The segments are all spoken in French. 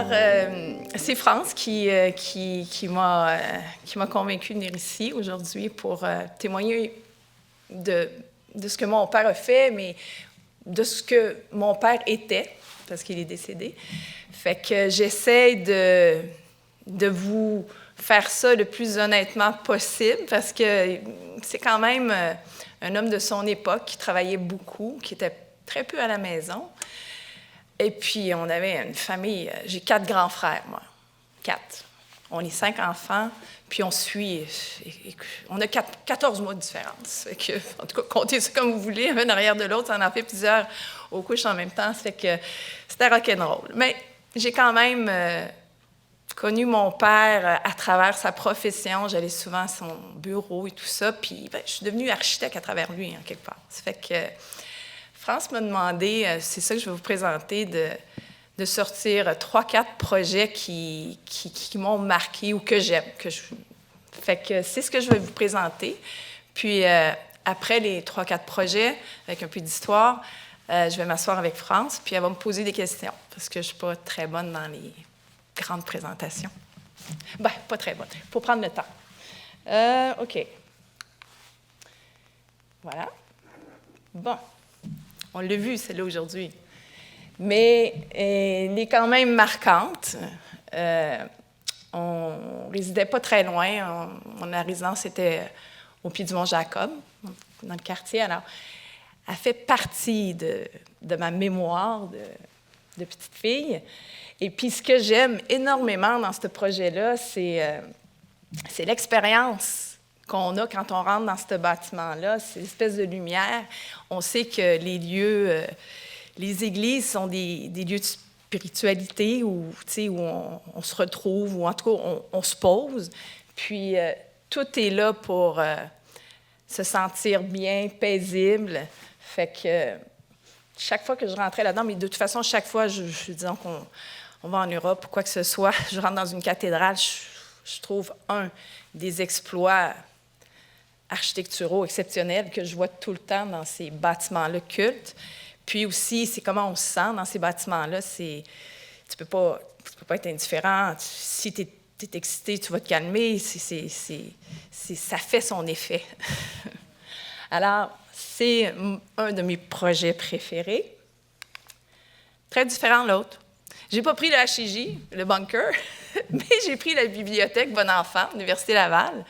Alors, c'est France qui m'a convaincue de venir ici aujourd'hui pour témoigner de ce que mon père a fait, mais de ce que mon père était, parce qu'il est décédé. Fait que j'essaie de vous faire ça le plus honnêtement possible, parce que c'est quand même un homme de son époque qui travaillait beaucoup, qui était très peu à la maison. Et puis, on avait une famille. J'ai 4 grands frères, moi. 4. On est 5 enfants, puis on suit. On a 14 mois de différence. Fait que, en tout cas, comptez ça comme vous voulez, un arrière de l'autre. Ça en fait plusieurs aux couches en même temps. Ça fait que c'était rock'n'roll. Mais j'ai quand même connu mon père à travers sa profession. J'allais souvent à son bureau et tout ça. Puis, je suis devenue architecte à travers lui, en quelque part. Ça fait que France m'a demandé, c'est ça que je vais vous présenter, de sortir 3-4 projets qui m'ont marqué ou que j'aime. Fait que c'est ce que je vais vous présenter. Puis après les 3-4 projets, avec un peu d'histoire, je vais m'asseoir avec France, puis elle va me poser des questions, parce que je ne suis pas très bonne dans les grandes présentations. Ben, pas très bonne. Il faut prendre le temps. OK. Voilà. Bon. On l'a vu, celle-là, aujourd'hui. Mais elle est quand même marquante. On ne résidait pas très loin. Ma résidence était au pied du Mont-Jacob, dans le quartier. Alors, elle fait partie de ma mémoire de petite fille. Et puis, ce que j'aime énormément dans ce projet-là, c'est l'expérience qu'on a quand on rentre dans ce bâtiment-là, c'est l'espèce de lumière. On sait que les lieux, les églises sont des lieux de spiritualité où on se retrouve, ou en tout cas, on se pose. Puis, tout est là pour se sentir bien, paisible. Fait que chaque fois que je rentrais là-dedans, mais de toute façon, chaque fois, disons qu'on va en Europe ou quoi que ce soit, je rentre dans une cathédrale, je trouve des exploits architecturaux exceptionnels que je vois tout le temps dans ces bâtiments-là cultes. Puis aussi, c'est comment on se sent dans ces bâtiments-là. Tu peux pas être indifférent. Si tu es excité, tu vas te calmer. Ça fait son effet. Alors, c'est un de mes projets préférés. Très différent de l'autre. J'ai pas pris le HIJ, le bunker, mais j'ai pris la bibliothèque Bon-Enfant, Université Laval.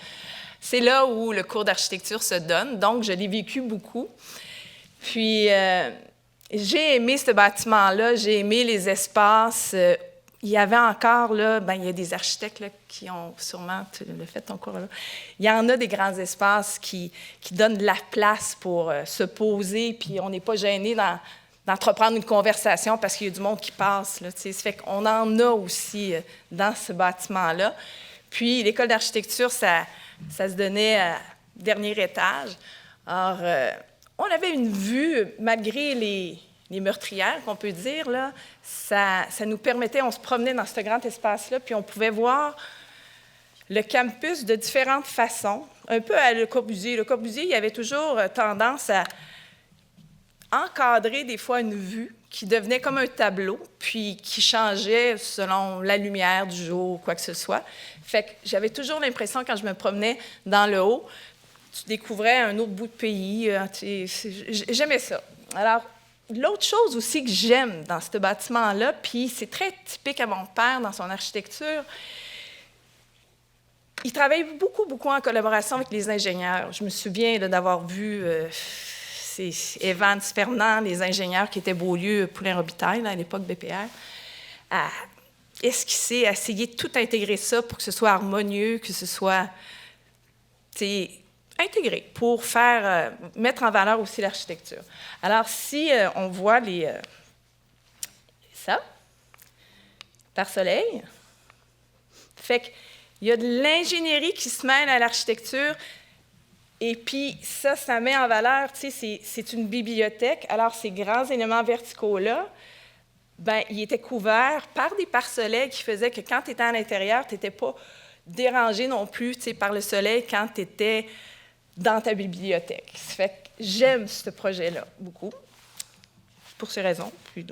C'est là où le cours d'architecture se donne, donc je l'ai vécu beaucoup. Puis, j'ai aimé ce bâtiment-là, j'ai aimé les espaces. Il y avait encore, là, il y a des architectes là, qui ont sûrement fait ton cours là. Il y en a des grands espaces qui donnent de la place pour se poser, puis on n'est pas gêné d'entreprendre une conversation parce qu'il y a du monde qui passe. Là, ça fait qu'on en a aussi dans ce bâtiment-là. Puis, l'école d'architecture, ça se donnait à dernier étage. Alors, on avait une vue, malgré les meurtrières, qu'on peut dire, là, ça nous permettait, on se promenait dans ce grand espace-là, puis on pouvait voir le campus de différentes façons, un peu à Le Corbusier. Le Corbusier, il avait toujours tendance à encadrer des fois une vue qui devenait comme un tableau, puis qui changeait selon la lumière du jour ou quoi que ce soit. Fait que j'avais toujours l'impression, quand je me promenais dans le haut, tu découvrais un autre bout de pays. J'aimais ça. Alors, l'autre chose aussi que j'aime dans ce bâtiment-là, puis c'est très typique à mon père dans son architecture, il travaille beaucoup, beaucoup en collaboration avec les ingénieurs. Je me souviens d'avoir vu... c'est Evans Fernand, les ingénieurs qui étaient Beaulieu, Poulain-Robitaille, à l'époque BPR, à esquisser, à essayer de tout intégrer ça pour que ce soit harmonieux, que ce soit intégré, pour mettre en valeur aussi l'architecture. Alors, si on voit ça, par soleil, fait qu'il y a de l'ingénierie qui se mêle à l'architecture. Et puis, ça met en valeur, c'est une bibliothèque. Alors, ces grands éléments verticaux-là, ils étaient couverts par des pare-soleils qui faisaient que quand tu étais à l'intérieur, tu n'étais pas dérangé non plus par le soleil quand tu étais dans ta bibliothèque. Ça fait que j'aime ce projet-là beaucoup, pour ces raisons. Puis,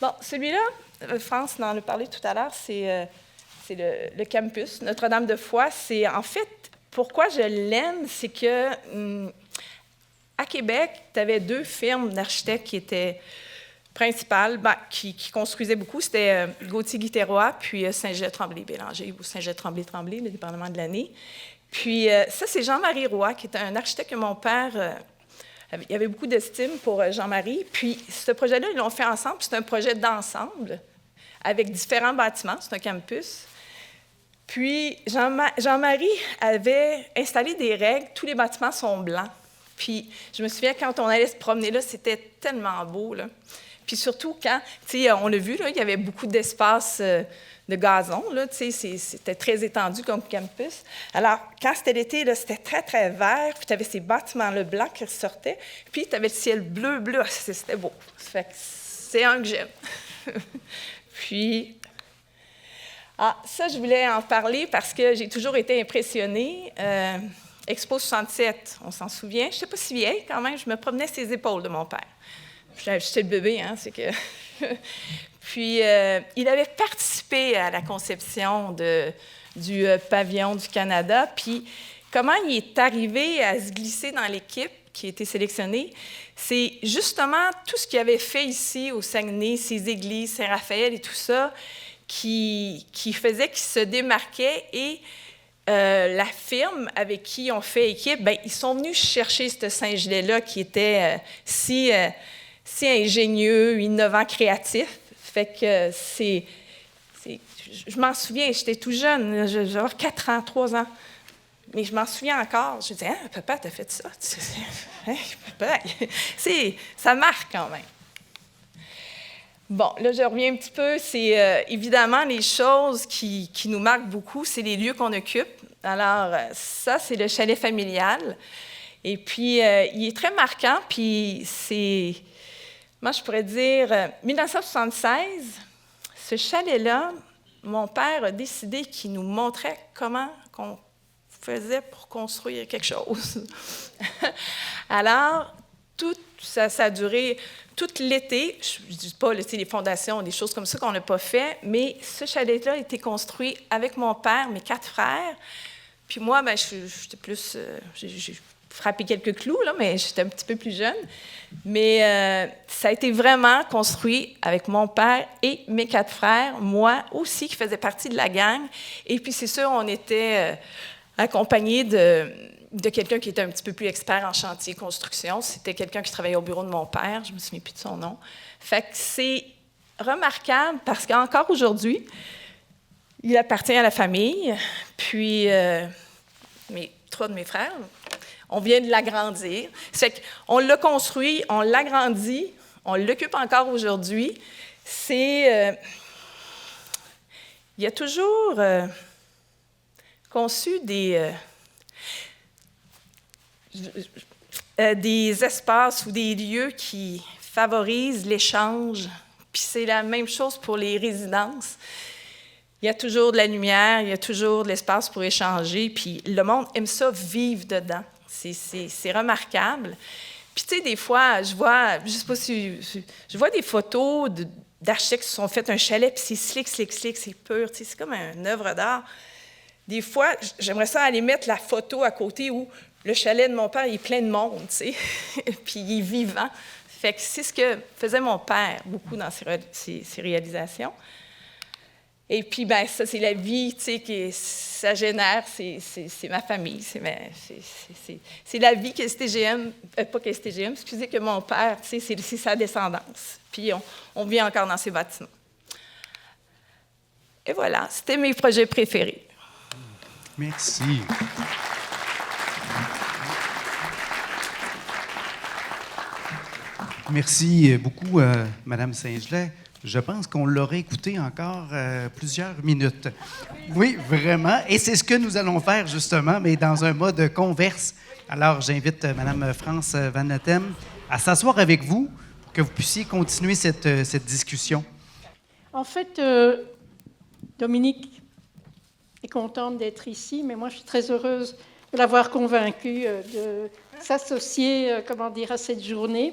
Bon, celui-là, France en a parlé tout à l'heure, c'est le campus Notre-Dame-de-Foix. C'est en fait, pourquoi je l'aime, c'est que à Québec, tu avais 2 firmes d'architectes qui étaient principales, qui construisaient beaucoup. C'était Gauthier-Guitteroy, puis Saint-Gelais-Tremblay-Bélanger, ou Saint-Gelais-Tremblay-Tremblay, le dépendamment de l'année. Puis ça, c'est Jean-Marie Roy, qui est un architecte que mon père... il y avait beaucoup d'estime pour Jean-Marie. Puis ce projet-là, ils l'ont fait ensemble. C'est un projet d'ensemble avec différents bâtiments. C'est un campus. Puis Jean-Marie avait installé des règles. Tous les bâtiments sont blancs. Puis je me souviens, quand on allait se promener là, c'était tellement beau, là. Puis surtout quand, tu sais, on l'a vu, là, il y avait beaucoup d'espace de gazon, là, tu sais, c'était très étendu comme campus. Alors, quand c'était l'été, là, c'était très, très vert, puis tu avais ces bâtiments-là blancs qui ressortaient, puis tu avais le ciel bleu, c'était beau. Fait que c'est un que j'aime. Puis, ça, je voulais en parler parce que j'ai toujours été impressionnée. Expo 67, on s'en souvient. Je ne sais pas si vieille quand même, je me promenais sur les épaules de mon père. J'étais le bébé, hein, c'est que... Puis, il avait participé à la conception du pavillon du Canada. Puis, comment il est arrivé à se glisser dans l'équipe qui a été sélectionnée, c'est justement tout ce qu'il avait fait ici au Saguenay, ces églises, Saint-Raphaël et tout ça, qui faisait qu'il se démarquait. Et la firme avec qui on fait équipe, bien, ils sont venus chercher ce Saint-Gelais-là qui était si ingénieux, innovant, créatif. Fait que je m'en souviens, j'étais tout jeune, j'avais 4 ans, 3 ans. Mais je m'en souviens encore. Je disais, papa, t'as fait ça? Papa, ça marque quand même. Bon, là, je reviens un petit peu. C'est évidemment les choses qui nous marquent beaucoup, c'est les lieux qu'on occupe. Alors, ça, c'est le chalet familial. Et puis, il est très marquant, puis c'est... Moi, je pourrais dire, 1976, ce chalet-là, mon père a décidé qu'il nous montrait comment on faisait pour construire quelque chose. Alors, ça a duré tout l'été. Je ne dis pas les fondations, des choses comme ça qu'on n'a pas fait, mais ce chalet-là a été construit avec mon père, mes 4 frères. Puis moi, ben, j'étais plus... j'ai frappé quelques clous, là, mais j'étais un petit peu plus jeune. Mais ça a été vraiment construit avec mon père et mes 4 frères, moi aussi, qui faisais partie de la gang. Et puis, c'est sûr, on était accompagnés de quelqu'un qui était un petit peu plus expert en chantier construction. C'était quelqu'un qui travaillait au bureau de mon père. Je ne me souviens plus de son nom. Fait que c'est remarquable parce qu'encore aujourd'hui, il appartient à la famille. Puis, 3 de mes frères... On vient de l'agrandir. C'est qu'on l'a construit, on l'agrandit, on l'occupe encore aujourd'hui. Il y a toujours conçu des espaces ou des lieux qui favorisent l'échange. Puis c'est la même chose pour les résidences. Il y a toujours de la lumière, il y a toujours de l'espace pour échanger, puis le monde aime ça vivre dedans. C'est remarquable. Puis, tu sais, des fois, je vois des photos d'architectes qui se sont fait un chalet, puis c'est slick, c'est pur, tu sais, c'est comme une œuvre d'art. Des fois, j'aimerais ça aller mettre la photo à côté où le chalet de mon père, il est plein de monde, tu sais, puis il est vivant. Fait que c'est ce que faisait mon père beaucoup dans ses réalisations. Et puis, bien, ça, c'est la vie, tu sais, ça génère, c'est ma famille, c'est la vie que STGM, pas que STGM, excusez, que mon père, tu sais, c'est sa descendance. Puis, on vit encore dans ces bâtiments. Et voilà, c'était mes projets préférés. Merci. Merci beaucoup, Madame Saint-Gelais. Je pense qu'on l'aurait écouté encore plusieurs minutes. Oui, vraiment. Et c'est ce que nous allons faire, justement, mais dans un mode converse. Alors, j'invite Mme France Van Natem à s'asseoir avec vous pour que vous puissiez continuer cette discussion. En fait, Dominique est contente d'être ici, mais moi, je suis très heureuse de l'avoir convaincue de s'associer, à cette journée.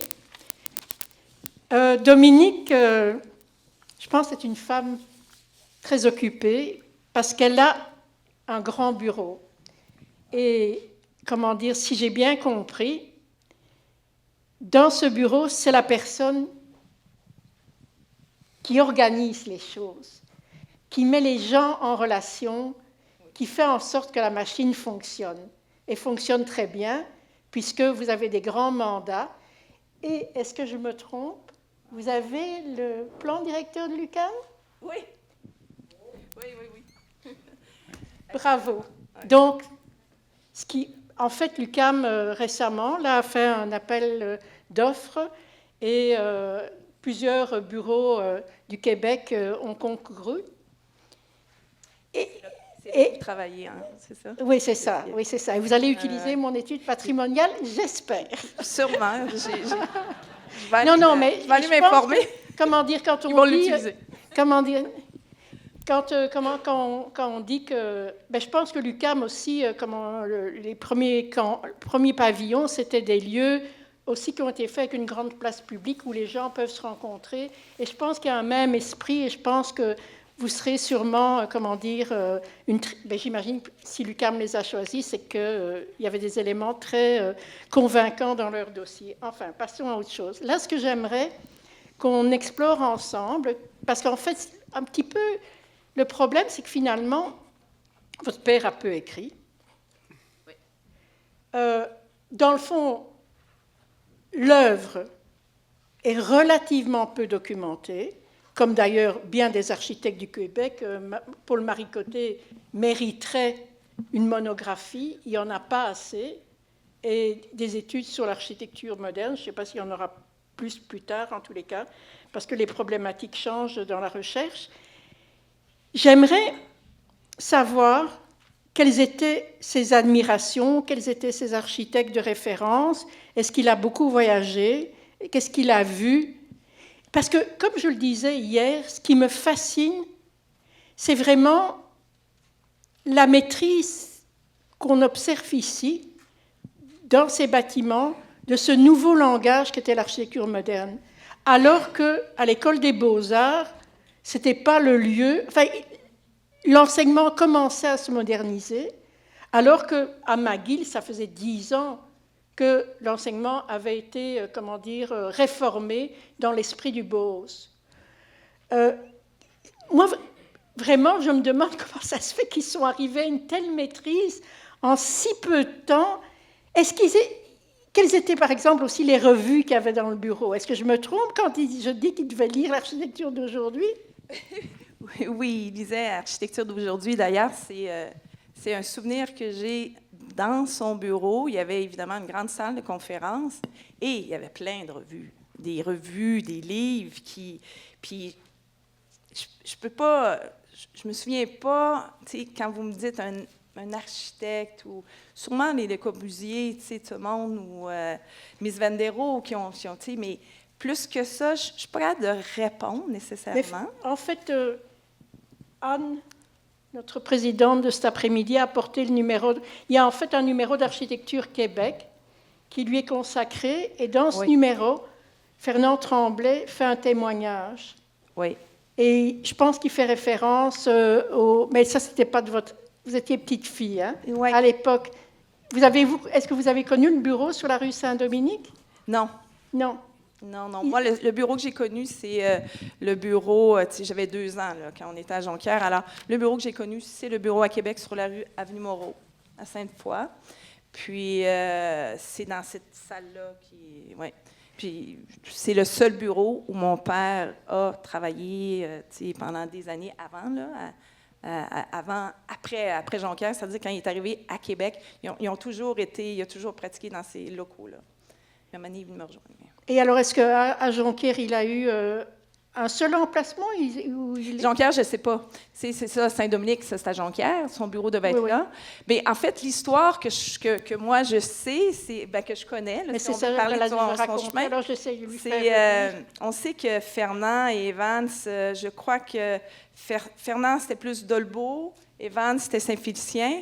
Dominique... Je pense que c'est une femme très occupée parce qu'elle a un grand bureau. Et, comment dire, si j'ai bien compris, dans ce bureau, c'est la personne qui organise les choses, qui met les gens en relation, qui fait en sorte que la machine fonctionne, et fonctionne très bien, puisque vous avez des grands mandats. Et, est-ce que je me trompe, vous avez le plan directeur de l'UQAM? Oui. Oui. Bravo. Donc, en fait, l'UQAM récemment là, a fait un appel d'offres et plusieurs bureaux du Québec ont concouru. C'est vous travaillez, hein, c'est ça? Oui, c'est ça. Oui, c'est ça. Et vous allez utiliser mon étude patrimoniale, j'espère. Sûrement. Je vais aller m'informer. Comment dire, quand on Ils vont dit... l'utiliser. Comment dire... Quand on dit que... Ben, je pense que l'UQAM aussi, les premiers pavillons, c'était des lieux aussi qui ont été faits avec une grande place publique où les gens peuvent se rencontrer. Et je pense qu'il y a un même esprit et je pense que vous serez sûrement, j'imagine, si l'UQAM les a choisis, c'est qu'il y avait des éléments très convaincants dans leur dossier. Enfin, passons à autre chose. Là, ce que j'aimerais qu'on explore ensemble, parce qu'en fait, un petit peu... Le problème, c'est que finalement, votre père a peu écrit. Oui. Dans le fond, l'œuvre est relativement peu documentée, comme d'ailleurs bien des architectes du Québec. Paul-Marie Côté mériterait une monographie, il n'y en a pas assez, et des études sur l'architecture moderne, je ne sais pas s'il y en aura plus tard, en tous les cas, parce que les problématiques changent dans la recherche. J'aimerais savoir quelles étaient ses admirations, quels étaient ses architectes de référence, est-ce qu'il a beaucoup voyagé, qu'est-ce qu'il a vu. Parce que, comme je le disais hier, ce qui me fascine, c'est vraiment la maîtrise qu'on observe ici, dans ces bâtiments, de ce nouveau langage qu'était l'architecture moderne. Alors qu'à l'École des Beaux-Arts, ce n'était pas le lieu... Enfin, l'enseignement commençait à se moderniser, alors qu'à McGill, ça faisait 10 ans que l'enseignement avait été, réformé dans l'esprit du Bose. Moi, vraiment, je me demande comment ça se fait qu'ils sont arrivés à une telle maîtrise en si peu de temps. Quelles étaient, par exemple, aussi les revues qu'il y avait dans le bureau? Est-ce que je me trompe quand je dis qu'ils devaient lire l'architecture d'aujourd'hui? Oui, il lisait Architecture d'aujourd'hui. D'ailleurs, c'est un souvenir que j'ai dans son bureau. Il y avait évidemment une grande salle de conférence et il y avait plein de revues. Des revues, des livres Puis, je peux pas... Je me souviens pas, tu sais, quand vous me dites un architecte ou sûrement les Le Corbusier, tu sais, tout le monde, ou Miss Vendero qui ont tu sais, mais plus que ça, je ne suis pas capable de répondre nécessairement. Mais, en fait, Anne, notre présidente de cet après-midi, a apporté le numéro. Il y a en fait un numéro d'Architecture Québec qui lui est consacré. Et dans ce numéro, Fernand Tremblay fait un témoignage. Oui. Et je pense qu'il fait référence Mais ça, c'était pas de votre... Vous étiez petite fille, hein, à l'époque. Est-ce que vous avez connu le bureau sur la rue Saint-Dominique? Non. Non. Non. Moi, le bureau que j'ai connu, c'est le bureau... j'avais 2 ans là, quand on était à Jonquière. Alors, le bureau que j'ai connu, c'est le bureau à Québec sur la rue Avenue Moreau, à Sainte-Foy. Puis, c'est dans cette salle-là qui... Ouais. Puis, c'est le seul bureau où mon père a travaillé pendant des années avant, là, après Jonquière, c'est-à-dire quand il est arrivé à Québec, il a toujours pratiqué dans ces locaux-là. Il a venu me rejoindre. Et alors, est-ce qu'à Jonquière, il a eu un seul emplacement? Jonquière, je ne sais pas. C'est ça, Saint-Dominique, ça, c'est à Jonquière. Son bureau devait être là. Mais en fait, l'histoire que moi, je sais, que je connais, là, mais si on ça, veut parler de son chemin, alors j'essaie de lui faire... on sait que Fernand et Evans, je crois que Fernand, c'était plus Dolbeau, Evans, c'était Saint-Félicien.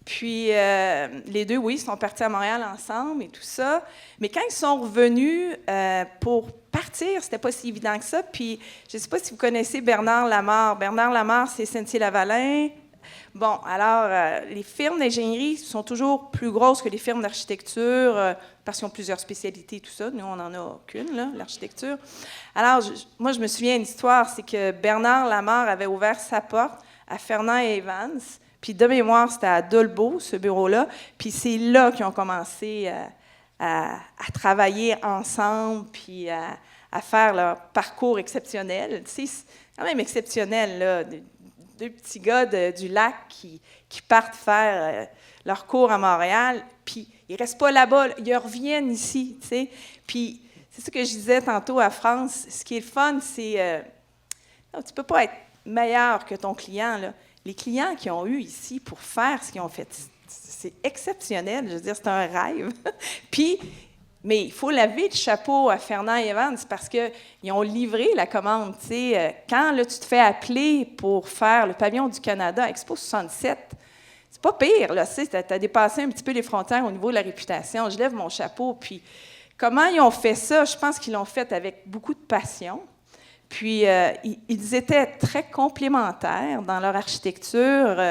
Puis les deux, oui, sont partis à Montréal ensemble et tout ça. Mais quand ils sont revenus pour partir, c'était pas si évident que ça. Puis je ne sais pas si vous connaissez Bernard Lamarre. Bernard Lamarre, c'est Sentier-Lavalin. Bon, alors, les firmes d'ingénierie sont toujours plus grosses que les firmes d'architecture parce qu'ils ont plusieurs spécialités et tout ça. Nous, on n'en a qu'une, là, l'architecture. Alors, moi, je me souviens d'une histoire, c'est que Bernard Lamarre avait ouvert sa porte à Fernand et Evans. Puis de mémoire, c'était à Dolbeau, ce bureau-là. Puis c'est là qu'ils ont commencé à travailler ensemble, puis à faire leur parcours exceptionnel. Tu sais, c'est quand même exceptionnel, là. Deux petits gars du lac qui partent faire leur cours à Montréal, puis ils ne restent pas là-bas, ils reviennent ici, tu sais. Puis c'est ce que je disais tantôt à France, ce qui est le fun, c'est... tu ne peux pas être meilleur que ton client, là. Les clients qui ont eu ici pour faire ce qu'ils ont fait, c'est exceptionnel, je veux dire, c'est un rêve. Puis... Mais il faut laver le chapeau à Fernand et Evans parce qu'ils ont livré la commande. Quand là, tu te fais appeler pour faire le pavillon du Canada, Expo 67, c'est pas pire. Tu as dépassé un petit peu les frontières au niveau de la réputation. Je lève mon chapeau. Puis, comment ils ont fait ça? Je pense qu'ils l'ont fait avec beaucoup de passion. Puis, ils étaient très complémentaires dans leur architecture.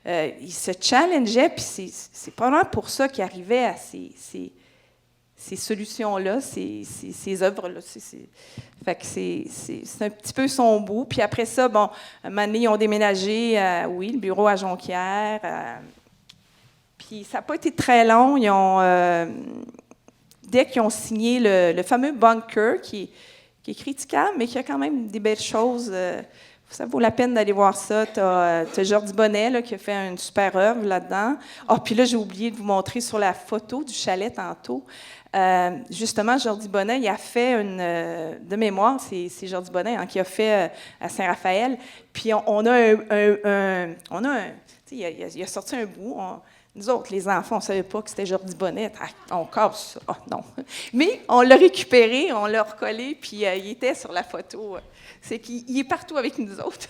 Ils se challengeaient. Puis, c'est probablement pour ça qu'ils arrivaient à ces solutions-là, ces œuvres-là. Fait que c'est un petit peu son bout. Puis après ça, bon, un moment donné, ils ont déménagé, le bureau à Jonquière. Puis ça n'a pas été très long. Dès qu'ils ont signé le fameux Bunker, qui est critiquable, mais qui a quand même des belles choses. Ça vaut la peine d'aller voir ça. Tu as Jordi Bonnet là, qui a fait une super œuvre là-dedans. Puis là, j'ai oublié de vous montrer sur la photo du chalet tantôt. Justement, Jordi Bonnet, il a fait de mémoire, c'est Jordi Bonnet qui a fait à Saint-Raphaël. Puis on a il a sorti un bout. Nous autres, les enfants, on ne savait pas que c'était Jordi Bonnet. On casse ça. Oh, non. Mais on l'a récupéré, on l'a recollé, puis il était sur la photo. C'est qu'il est partout avec nous autres.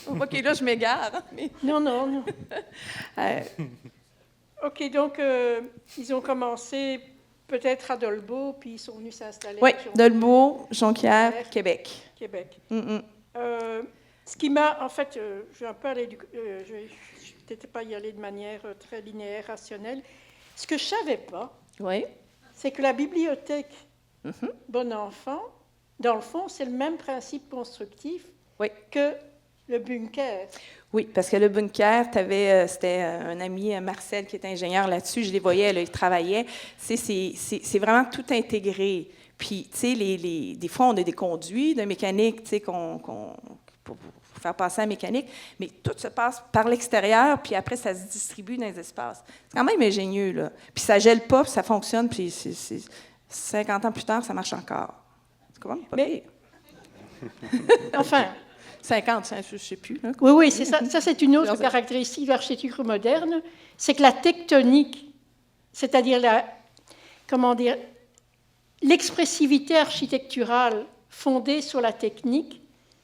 OK, là, je m'égare. Mais... Non. OK, donc, ils ont commencé peut-être à Dolbeau, puis ils sont venus s'installer. Oui, Dolbeau, Jonquière, Québec. Ce qui m'a, en fait, je vais un peu aller je ne vais peut-être pas y aller de manière très linéaire, rationnelle. Ce que je ne savais pas, c'est que la bibliothèque Bon Enfant, dans le fond, c'est le même principe constructif que le bunker. Oui, parce que le bunker, c'était un ami, Marcel, qui est ingénieur là-dessus. Je les voyais, là, ils travaillaient. C'est vraiment tout intégré. Puis, tu sais, des fois, on a des conduits de mécanique, tu sais, pour faire passer à la mécanique, mais tout se passe par l'extérieur, puis après, ça se distribue dans les espaces. C'est quand même ingénieux, là. Puis ça gèle pas, puis ça fonctionne, puis 50 ans plus tard, ça marche encore. C'est quand même pas pire. Enfin... 50, je ne sais plus. Hein, oui, c'est ça. Ça, c'est une autre caractéristique de l'architecture moderne, c'est que la tectonique, c'est-à-dire l'expressivité architecturale fondée sur la technique,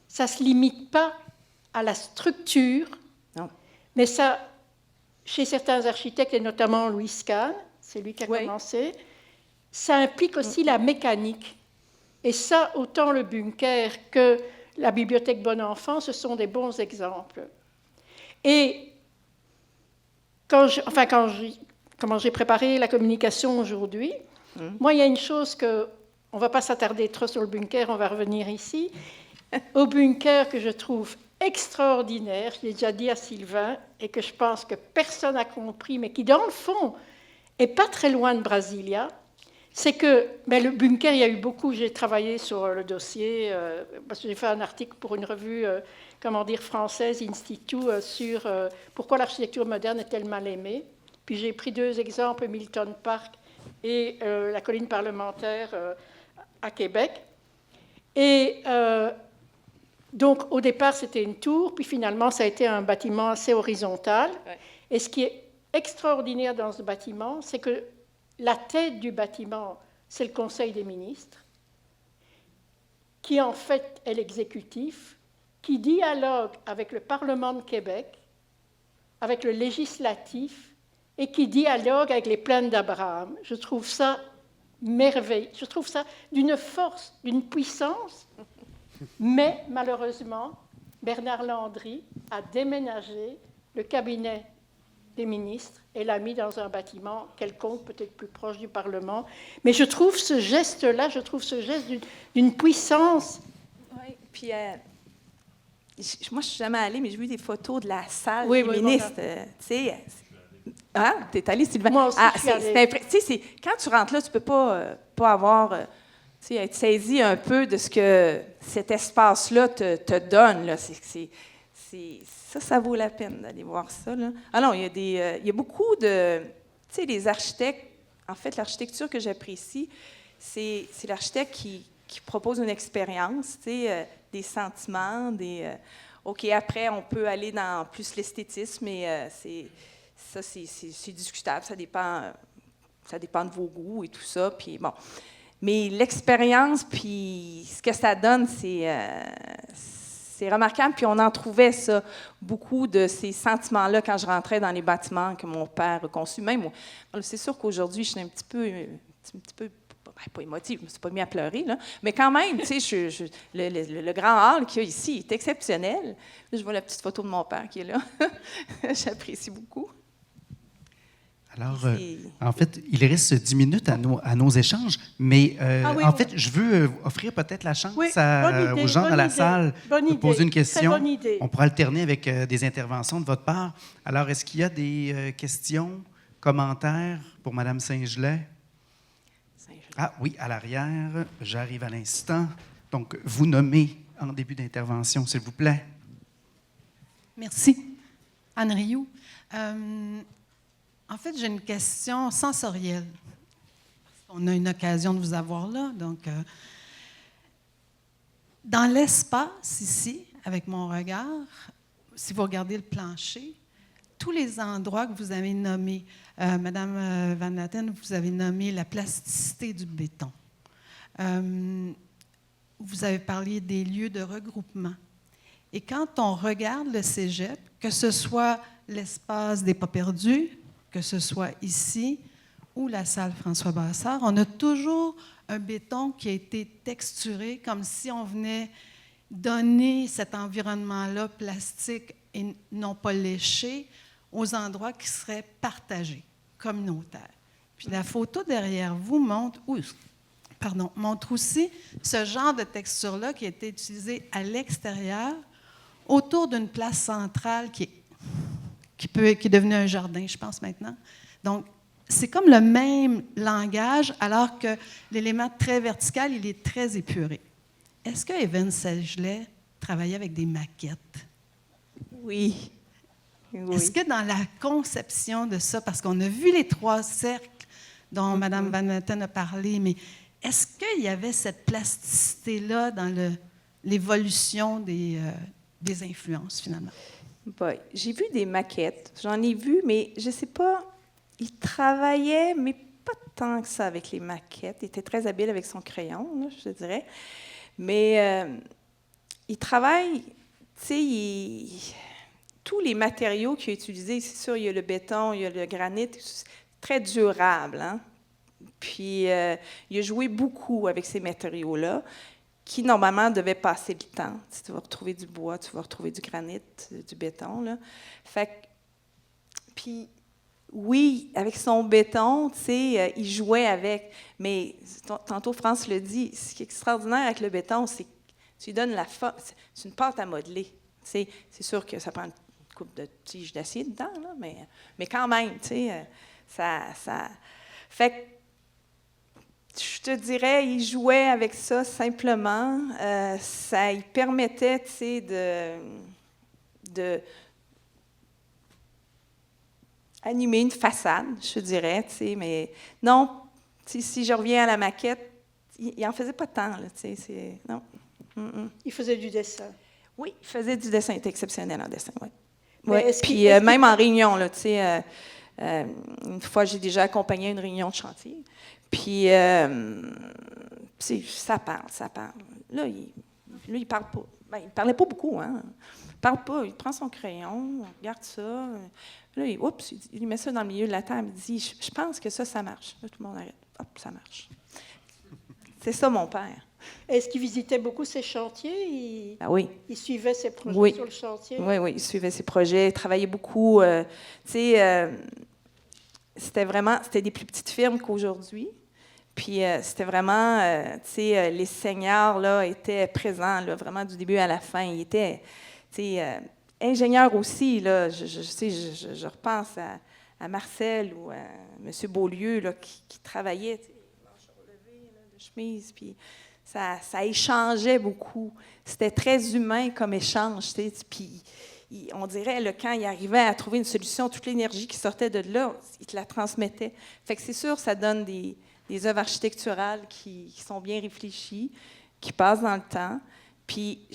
ça ne se limite pas à la structure, mais ça, chez certains architectes, et notamment Louis Kahn, c'est lui qui a commencé, ça implique aussi la mécanique. Et ça, autant le bunker que la bibliothèque Bon Enfant, ce sont des bons exemples. Et comment j'ai préparé la communication aujourd'hui, moi, il y a une chose que, on ne va pas s'attarder trop sur le bunker, on va revenir ici, au bunker que je trouve extraordinaire, je l'ai déjà dit à Sylvain, et que je pense que personne n'a compris, mais qui, dans le fond, n'est pas très loin de Brasilia. C'est que le bunker, il y a eu beaucoup, j'ai travaillé sur le dossier, parce que j'ai fait un article pour une revue française, Institut, sur pourquoi l'architecture moderne est-elle mal aimée. Puis j'ai pris deux exemples, Milton Park et la colline parlementaire à Québec. Et donc au départ, c'était une tour, puis finalement, ça a été un bâtiment assez horizontal. Et ce qui est extraordinaire dans ce bâtiment, c'est que la tête du bâtiment, c'est le Conseil des ministres, qui en fait est l'exécutif, qui dialogue avec le Parlement de Québec avec le législatif et qui dialogue avec les plaines d'Abraham. Je trouve ça merveilleux. Je trouve ça d'une force, d'une puissance. Mais malheureusement, Bernard Landry a déménagé le cabinet des ministres et l'a mis dans un bâtiment quelconque, peut-être plus proche du Parlement. Mais je trouve ce geste-là, d'une puissance. Oui, puis moi, je suis jamais allée, mais j'ai vu des photos de la salle Oui, des oui, ministres. Tu sais, hein? T'es allée, Sylvain? Moi aussi, je suis allée. Tu sais, quand tu rentres là, tu peux pas avoir, tu sais, être saisi un peu de ce que cet espace-là te donne. Là. Ça vaut la peine d'aller voir ça. Là. Ah non, il y a beaucoup de, tu sais, les architectes. En fait, l'architecture que j'apprécie, c'est l'architecte qui propose une expérience, tu sais, des sentiments, OK, après, on peut aller dans plus l'esthétisme, mais c'est discutable, ça dépend de vos goûts et tout ça, puis bon. Mais l'expérience, puis ce que ça donne, c'est remarquable, puis on en trouvait ça, beaucoup de ces sentiments-là quand je rentrais dans les bâtiments que mon père a conçus. Même, c'est sûr qu'aujourd'hui, je suis un petit peu pas émotive, je ne me suis pas mis à pleurer, là. Mais quand même, tu sais, le grand hall qu'il y a ici est exceptionnel. Là, je vois la petite photo de mon père qui est là. J'apprécie beaucoup. Alors, en fait, il reste 10 minutes à nos échanges, mais en fait, je veux offrir peut-être la chance aux gens dans la salle de poser une question. On pourra alterner avec des interventions de votre part. Alors, est-ce qu'il y a des questions, commentaires pour Mme Saint-Gelais? Ah oui, à l'arrière, j'arrive à l'instant. Donc, vous nommez en début d'intervention, s'il vous plaît. Merci. Anne Rioux. En fait, j'ai une question sensorielle. On a une occasion de vous avoir là. Donc, dans l'espace ici, avec mon regard, si vous regardez le plancher, tous les endroits que vous avez nommés, Madame Van Latten, vous avez nommé la plasticité du béton. Vous avez parlé des lieux de regroupement. Et quand on regarde le cégep, que ce soit l'espace des Pas perdus, que ce soit ici ou la salle François Bassard, on a toujours un béton qui a été texturé comme si on venait donner cet environnement-là plastique et non pas léché aux endroits qui seraient partagés, communautaires. Puis la photo derrière vous montre aussi ce genre de texture-là qui a été utilisé à l'extérieur autour d'une place centrale qui est devenue un jardin, je pense maintenant. Donc, c'est comme le même langage, alors que l'élément très vertical, il est très épuré. Est-ce que Evans Saint-Gelais travaillait avec des maquettes? Oui. Est-ce que dans la conception de ça, parce qu'on a vu les 3 cercles dont Mme Van Latten a parlé, mais est-ce qu'il y avait cette plasticité-là dans l'évolution des influences, finalement? Bon, j'ai vu des maquettes, j'en ai vu, mais je ne sais pas, il travaillait, mais pas tant que ça avec les maquettes. Il était très habile avec son crayon, là, je dirais. Mais il travaille, tu sais, tous les matériaux qu'il a utilisés, c'est sûr, il y a le béton, il y a le granit, très durable, hein? Puis, il a joué beaucoup avec ces matériaux-là, qui, normalement, devaient passer le temps. Tu vas retrouver du bois, tu vas retrouver du granit, du béton, là. Fait que, puis, oui, avec son béton, tu sais, il jouait avec. Mais, tantôt, France le dit, ce qui est extraordinaire avec le béton, c'est que tu lui donnes la forme. C'est une pâte à modeler. C'est sûr que ça prend une coupe de tiges d'acier dedans, là, mais quand même, tu sais, ça... Fait que, je te dirais, il jouait avec ça simplement. Ça lui permettait, tu sais, de animer une façade, je dirais, tu sais, mais non, si je reviens à la maquette, il n'en faisait pas tant, là, tu sais, non. Il faisait du dessin. Oui, il faisait du dessin, il était exceptionnel en dessin, oui. Ouais. Puis même en réunion, là, tu sais, une fois, j'ai déjà accompagné une réunion de chantier, puis ça parle. Là, il parle pas. Ben, il parlait pas beaucoup, hein. Il parle pas. Il prend son crayon, on regarde ça. Là, il met ça dans le milieu de la table. Il dit, je pense que ça marche. Là, tout le monde arrête. Hop, ça marche. C'est ça, mon père. Est-ce qu'il visitait beaucoup ses chantiers? Oui. Il suivait ses projets sur le chantier? Oui, il suivait ses projets, il travaillait beaucoup. C'était des plus petites firmes qu'aujourd'hui. Puis c'était vraiment, les seigneurs là, étaient présents là, vraiment du début à la fin. Ils étaient, ingénieurs aussi. Là, je repense à Marcel ou à M. Beaulieu là, qui travaillaient, manches relevées, de chemise, puis ça échangeait beaucoup. C'était très humain comme échange. Puis on dirait, là, quand il arrivait à trouver une solution, toute l'énergie qui sortait de là, il te la transmettait. Fait que c'est sûr, ça donne des œuvres architecturales qui sont bien réfléchies, qui passent dans le temps. Puis,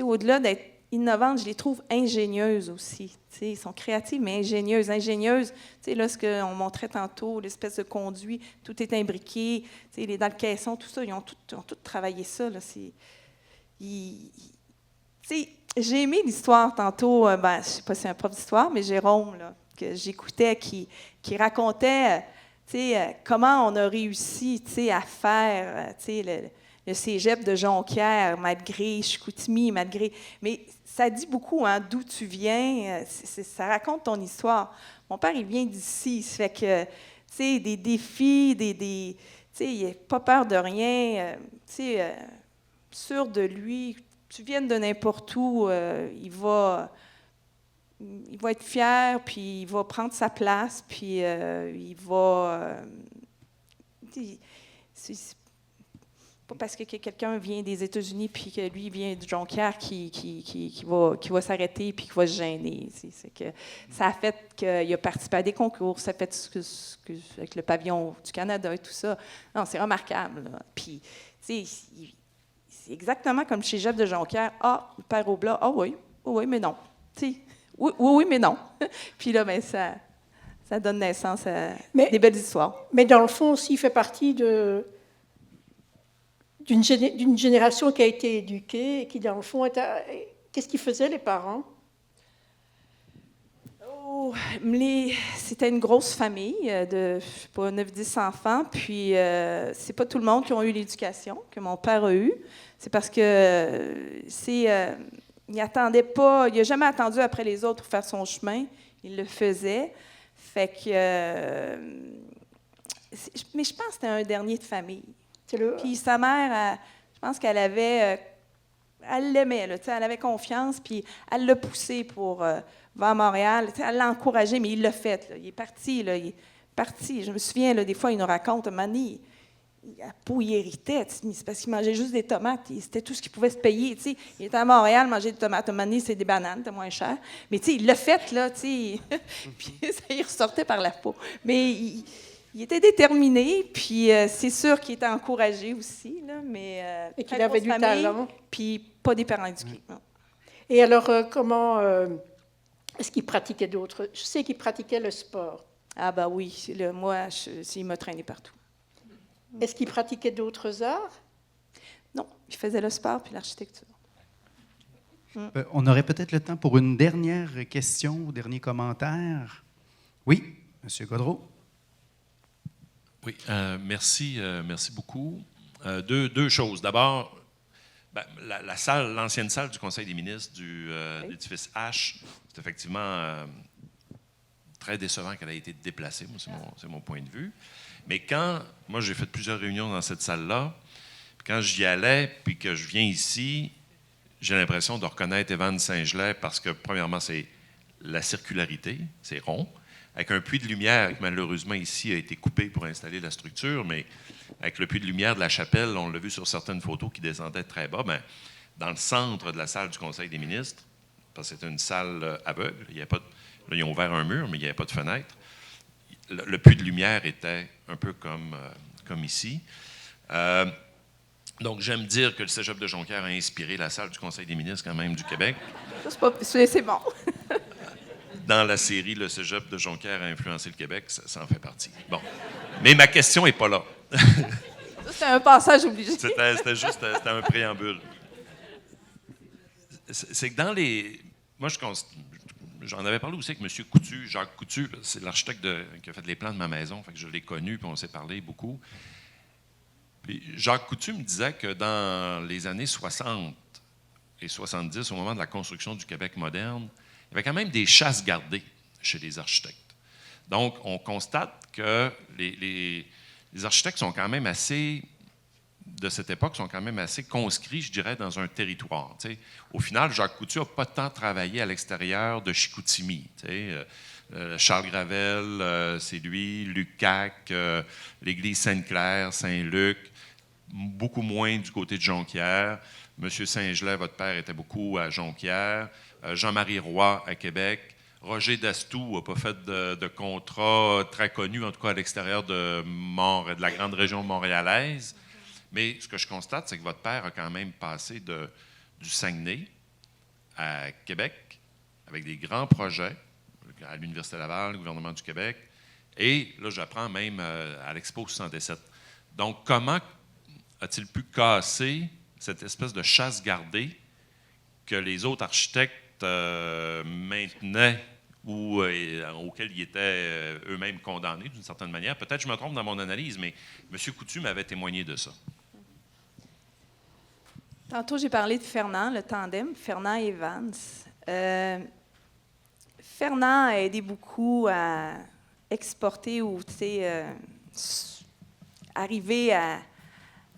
au-delà d'être innovantes, je les trouve ingénieuses aussi. Ils sont créatives, mais ingénieuses. Ingénieuses, là, ce qu'on montrait tantôt, l'espèce de conduit, tout est imbriqué, les dans le caisson, tout ça, ils ont tout travaillé ça. Là, j'ai aimé l'histoire tantôt, je ne sais pas si c'est un prof d'histoire, mais Jérôme, là, que j'écoutais, qui racontait comment on a réussi à faire le cégep de Jonquière, malgré Chicoutimi, malgré... Mais ça dit beaucoup d'où tu viens, ça raconte ton histoire. Mon père, il vient d'ici, ça fait que, des défis, il n'a pas peur de rien, sûr de lui. Tu viennes de n'importe où, il va être fier, puis il va prendre sa place, puis il va... c'est pas parce que quelqu'un vient des États-Unis puis que lui vient du Jonquière qui va s'arrêter puis qui va se gêner. C'est que ça a fait qu'il a participé à des concours, ça a fait avec le pavillon du Canada et tout ça. Non, c'est remarquable. Là. Puis, c'est exactement comme chez Jeff de Jonquière. Ah, le père Oblat, oui, mais non. Oui, mais non. Puis là, ben, ça donne naissance à des belles histoires. Mais dans le fond aussi, il fait partie d'une génération qui a été éduquée et qui, dans le fond, qu'est-ce qu'ils faisaient, les parents? C'était une grosse famille de, 9-10 enfants, puis c'est pas tout le monde qui a eu l'éducation que mon père a eue. C'est parce que il attendait pas, il n'a jamais attendu après les autres pour faire son chemin. Il le faisait. Fait que... mais je pense que c'était un dernier de famille. Puis sa mère, je pense qu'elle avait... elle l'aimait, là, elle avait confiance, puis elle l'a poussé pour vers Montréal. Elle l'a encouragé, mais il l'a fait. Là. Il est parti. Je me souviens, là, des fois, il nous raconte, Manny, la peau, il héritait, mais c'est parce qu'il mangeait juste des tomates. C'était tout ce qu'il pouvait se payer. T'sais. Il était à Montréal, mangeait des tomates. Manny, c'est des bananes, c'était moins cher. Mais il l'a fait, là, puis ça y ressortait par la peau. Mais il était déterminé, puis c'est sûr qu'il était encouragé aussi, là, mais et qu'il avait du talent. Puis pas des parents éduqués. Non. Et alors, comment est-ce qu'il pratiquait d'autres? Je sais qu'il pratiquait le sport. Ah ben oui, moi, il m'a traîné partout. Est-ce qu'il pratiquait d'autres arts? Non, il faisait le sport puis l'architecture. On aurait peut-être le temps pour une dernière question ou dernier commentaire. Oui, M. Gaudreault. Oui, merci beaucoup. Deux choses. D'abord, l'ancienne salle du Conseil des ministres de l'édifice H, c'est effectivement très décevant qu'elle ait été déplacée. Moi, c'est mon point de vue. Mais moi, j'ai fait plusieurs réunions dans cette salle-là, puis quand j'y allais, puis que je viens ici, j'ai l'impression de reconnaître Évan Saint-Gelais parce que, premièrement, c'est la circularité, c'est rond, avec un puits de lumière qui, malheureusement, ici, a été coupé pour installer la structure, mais avec le puits de lumière de la chapelle, on l'a vu sur certaines photos qui descendaient très bas, bien, dans le centre de la salle du Conseil des ministres, parce que c'était une salle aveugle, il y avait pas là, ils ont ouvert un mur, mais il n'y avait pas de fenêtre. Le puits de lumière était un peu comme ici. Donc, j'aime dire que le cégep de Jonquière a inspiré la salle du Conseil des ministres quand même du Québec. C'est bon. Dans la série « Le cégep de Jonquière a influencé le Québec », ça en fait partie. Bon. Mais ma question n'est pas là. C'était un passage obligé. C'était un préambule. C'est que moi, j'en avais parlé aussi avec M. Coutu, Jacques Coutu, c'est l'architecte qui a fait les plans de ma maison, fait que je l'ai connu, puis on s'est parlé beaucoup. Puis Jacques Coutu me disait que dans les années 60 et 70, au moment de la construction du Québec moderne, il y avait quand même des chasses gardées chez les architectes. Donc, on constate que les architectes sont quand même assez, de cette époque, sont quand même assez conscrits, je dirais, dans un territoire. T'sais. Au final, Jacques Coutu n'a pas tant travaillé à l'extérieur de Chicoutimi. Charles Gravel, c'est lui, Lucac, l'église Sainte-Claire, Saint-Luc, beaucoup moins du côté de Jonquière. Monsieur Saint-Gelais, votre père, était beaucoup à Jonquière. Jean-Marie Roy à Québec. Roger Dastou n'a pas fait de contrat très connu, en tout cas à l'extérieur de la grande région montréalaise. Mais ce que je constate, c'est que votre père a quand même passé du Saguenay à Québec avec des grands projets à l'Université Laval, le gouvernement du Québec, et là, j'apprends même à l'Expo 67. Donc, comment a-t-il pu casser cette espèce de chasse gardée que les autres architectes maintenaient ou auxquels ils étaient eux-mêmes condamnés d'une certaine manière? Peut-être que je me trompe dans mon analyse, mais M. Coutu m'avait témoigné de ça. Tantôt, j'ai parlé de Fernand, le tandem, Fernand et Evans. Fernand a aidé beaucoup à exporter ou arriver à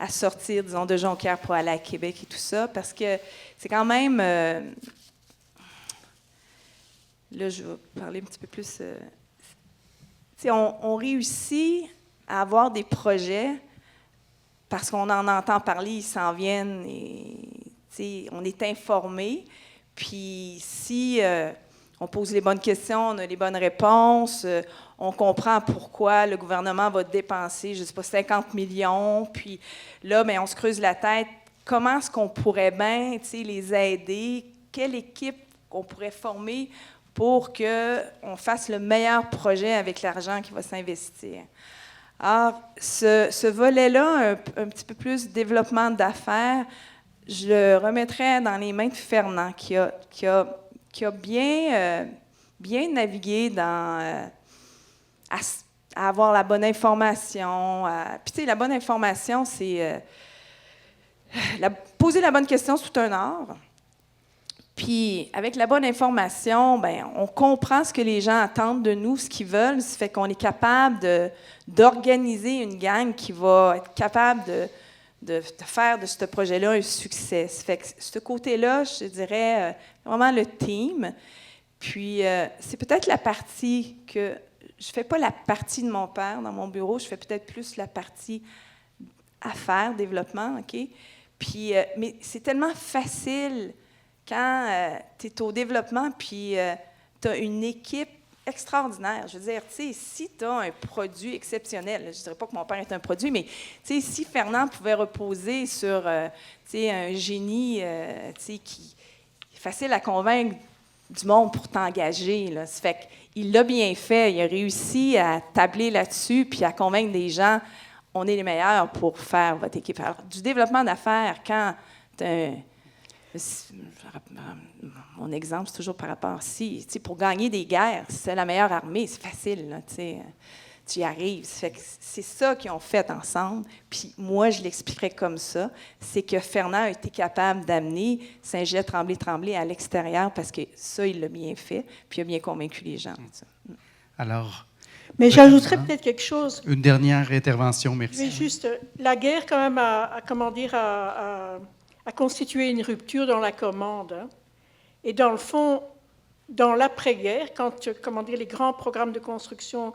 sortir, disons, de Jonquière pour aller à Québec et tout ça, parce que c'est quand même... là, je vais parler un petit peu plus... on réussit à avoir des projets parce qu'on en entend parler, ils s'en viennent et on est informé. Puis si on pose les bonnes questions, on a les bonnes réponses, on comprend pourquoi le gouvernement va dépenser, je ne sais pas, 50 millions. Puis là, bien, on se creuse la tête. Comment est-ce qu'on pourrait bien les aider? Quelle équipe on pourrait former pour qu'on fasse le meilleur projet avec l'argent qui va s'investir? Alors, ce volet-là, un petit peu plus développement d'affaires, je le remettrais dans les mains de Fernand, qui a bien navigué dans à avoir la bonne information. Puis, tu sais, la bonne information, c'est poser la bonne question, c'est tout un art. Puis, avec la bonne information, bien, on comprend ce que les gens attendent de nous, ce qu'ils veulent. Ça fait qu'on est capable d'organiser une gang qui va être capable de faire de ce projet-là un succès. Ça fait que ce côté-là, je dirais, vraiment le team. Puis, c'est peut-être la partie que... Je ne fais pas la partie de mon père dans mon bureau, je fais peut-être plus la partie affaires, développement, OK? Puis, mais c'est tellement facile... Quand tu es au développement, puis tu as une équipe extraordinaire. Je veux dire, tu sais, si tu as un produit exceptionnel, je ne dirais pas que mon père est un produit, mais tu sais, si Fernand pouvait reposer sur tu sais, un génie tu sais, qui est facile à convaincre du monde pour t'engager, là. Ça fait qu'il l'a bien fait. Il a réussi à tabler là-dessus puis à convaincre des gens, on est les meilleurs pour faire votre équipe. Alors, du développement d'affaires, quand tu as mon exemple, c'est toujours par rapport pour gagner des guerres, c'est la meilleure armée, c'est facile, là, tu y arrives. C'est ça qu'ils ont fait ensemble. Puis moi, je l'expliquerais comme ça, c'est que Fernand a été capable d'amener Saint-Gelais, Tremblay à l'extérieur parce que ça, il l'a bien fait, puis il a bien convaincu les gens. Alors... Mais j'ajouterais peut-être quelque chose. Une dernière intervention, merci. Mais juste, la guerre, quand même, a constitué une rupture dans la commande. Hein. Et dans le fond, dans l'après-guerre, quand les grands programmes de construction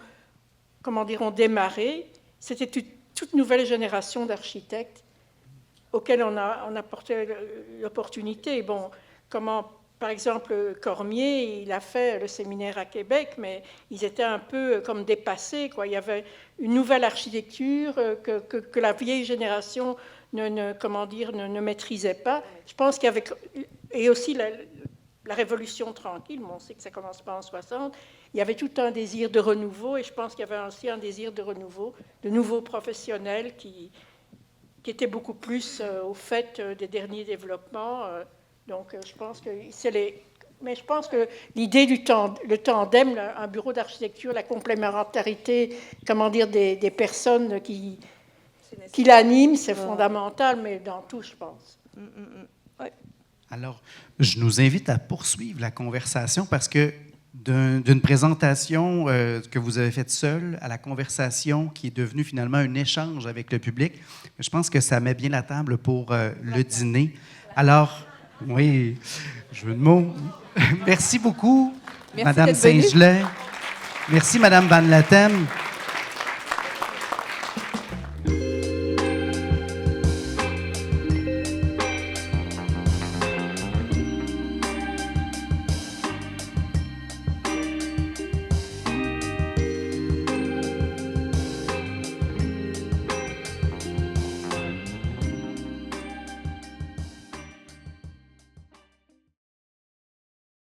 ont démarré, c'était toute nouvelle génération d'architectes auxquels on a porté l'opportunité. Bon, par exemple, Cormier, il a fait le séminaire à Québec, mais ils étaient un peu comme dépassés, quoi. Il y avait une nouvelle architecture que la vieille génération ne maîtrisait pas. Je pense qu'il y avait... Et aussi la Révolution tranquille, on sait que ça ne commence pas en 60, il y avait tout un désir de renouveau, et je pense qu'il y avait aussi un désir de renouveau, de nouveaux professionnels qui étaient beaucoup plus au fait des derniers développements. Donc, je pense que c'est Mais je pense que l'idée le tandem, un bureau d'architecture, la complémentarité, comment dire, des personnes qui l'animent, c'est fondamental, mais dans tout, je pense. Alors, je nous invite à poursuivre la conversation parce que d'une présentation que vous avez faite seule à la conversation qui est devenue finalement un échange avec le public, je pense que ça met bien la table pour le dîner. Alors, oui, jeu de mots. Merci beaucoup, Merci Madame d'être venue. Saint-Gelais. Merci, Madame Van Latem.